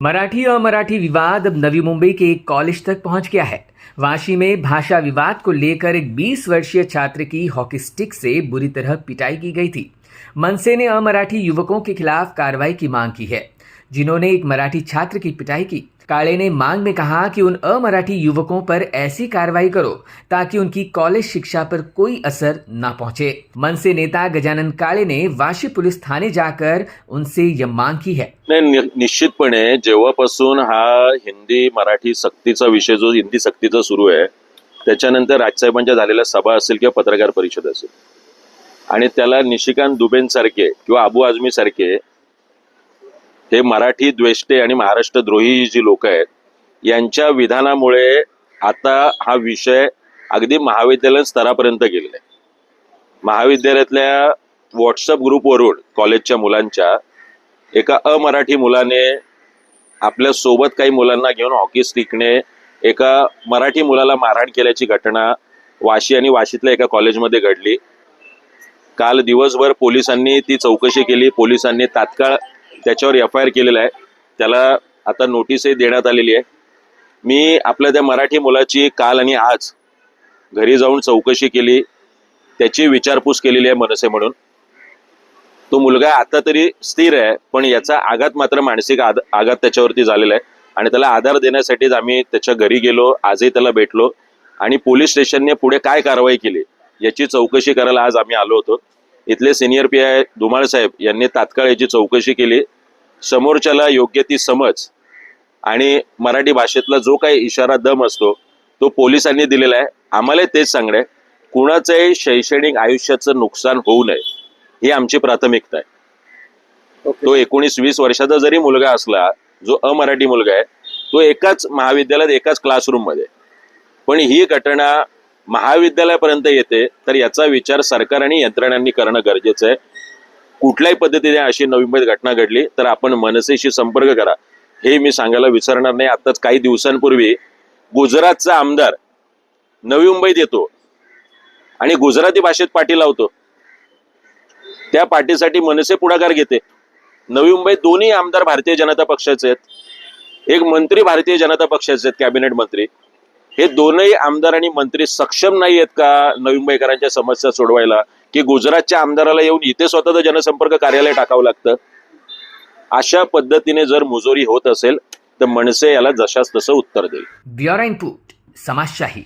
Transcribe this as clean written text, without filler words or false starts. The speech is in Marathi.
मराठी अमराठी विवाद अब नवी मुंबई के एक कॉलेज तक पहुंच गया है। वाशी में भाषा विवाद को लेकर एक 20 वर्षीय छात्र की हॉकी स्टिक से बुरी तरह पिटाई की गई थी। मनसे ने अमराठी युवकों के खिलाफ कार्रवाई की मांग की है, जिन्होंने एक मराठी छात्र की पिटाई की। काळे ने मांग में कहा कि उन अमराठी युवकों पर ऐसी कार्रवाई करो ताकि उनकी कॉलेज शिक्षा पर कोई असर न पहुंचे। मनसे नेता गजानन काळे ने वाशी पुलिस थाने जाकर उनसे यह मांग की है। निश्चितपणे जेव्हापासून हा हिंदी मराठी सक्तीचा विषय जो हिंदी सक्तीचा सुरू आहे, त्याच्यानंतर राजसाहेबांच्या झालेल्या सभा असेल किंवा पत्रकार परिषद असेल आणि त्याला निशिकांत दुबेंसारखे किंवा अबू आझमी सारखे हे मराठी द्वेष्टे आणि महाराष्ट्र द्रोही जी लोक आहेत, यांच्या विधानामुळे आता हा विषय अगदी महाविद्यालय स्तरापर्यंत गेलेला आहे। महाविद्यालयातल्या व्हॉट्सअप ग्रुपवरून कॉलेजच्या मुलांच्या एका अमराठी मुलाने आपल्या सोबत काही मुलांना घेऊन हॉकी स्टिकने एका मराठी मुलाला मारहाण केल्याची घटना वाशी आणि वाशीतल्या एका कॉलेजमध्ये घडली। काल दिवसभर पोलिसांनी ती चौकशी केली। पोलिसांनी तात्काळ त्याच्यावर FIR केलेला आहे। त्याला आता नोटीसही देण्यात आलेली आहे। मी आपल्या त्या मराठी मुलाची काल आणि आज घरी जाऊन चौकशी केली, त्याची विचारपूस केलेली आहे मनसे म्हणून। तो मुलगा आता तरी स्थिर आहे, पण याचा आघात मात्र मानसिक आघात त्याच्यावरती झालेला आहे आणि त्याला आधार देण्यासाठीच आम्ही त्याच्या घरी गेलो, आजही त्याला भेटलो आणि पोलीस स्टेशनने पुढे काय कारवाई केली याची चौकशी करायला आज आम्ही आलो होतो। इथले सिनियर PI धुमाळ साहेब यांनी तात्काळ याची चौकशी केली। समोरच्याला योग्य ती समज आणि मराठी भाषेतला जो काही इशारा दम असतो तो पोलिसांनी दिलेला आहे। आम्हाला तेच सांगणे, कुणाचंही शैक्षणिक आयुष्याचं नुकसान होऊ नये ही आमची प्राथमिकता आहे। तो 19-20 वर्षाचा जरी मुलगा असला, जो अमराठी मुलगा आहे, तो एकाच महाविद्यालयात एकाच क्लासरूम मध्ये, पण ही घटना महाविद्यालयापर्यंत येते तर याचा विचार सरकार आणि यंत्रणांनी करणं गरजेचं आहे। कुठल्याही पद्धतीने अशी नवी मुंबईत घटना घडली तर आपण मनसेशी संपर्क करा, हे मी सांगायला विसरणार नाही। आताच काही दिवसांपूर्वी गुजरातचा आमदार नवी मुंबईत येतो आणि गुजराती भाषेत पाठी लावतो। त्या पार्टीसाठी मनसे पुढाकार घेते। नवी मुंबईत दोन्ही आमदार भारतीय जनता पक्षाचे आहेत, एक मंत्री भारतीय जनता पक्षाचे आहेत, कॅबिनेट मंत्री। हे दोनही आमदार आणि मंत्री सक्षम नाही आहेत का नवी मुंबईकरांच्या समस्या सोडवायला, की गुजरातच्या आमदाराला येऊन इथे स्वतःचं जनसंपर्क कार्यालय टाकावं लागतं? अशा पद्धतीने जर मुजोरी होत असेल तर मनसे याला जशास तसं उत्तर देईल। Bureau input समाजशाही।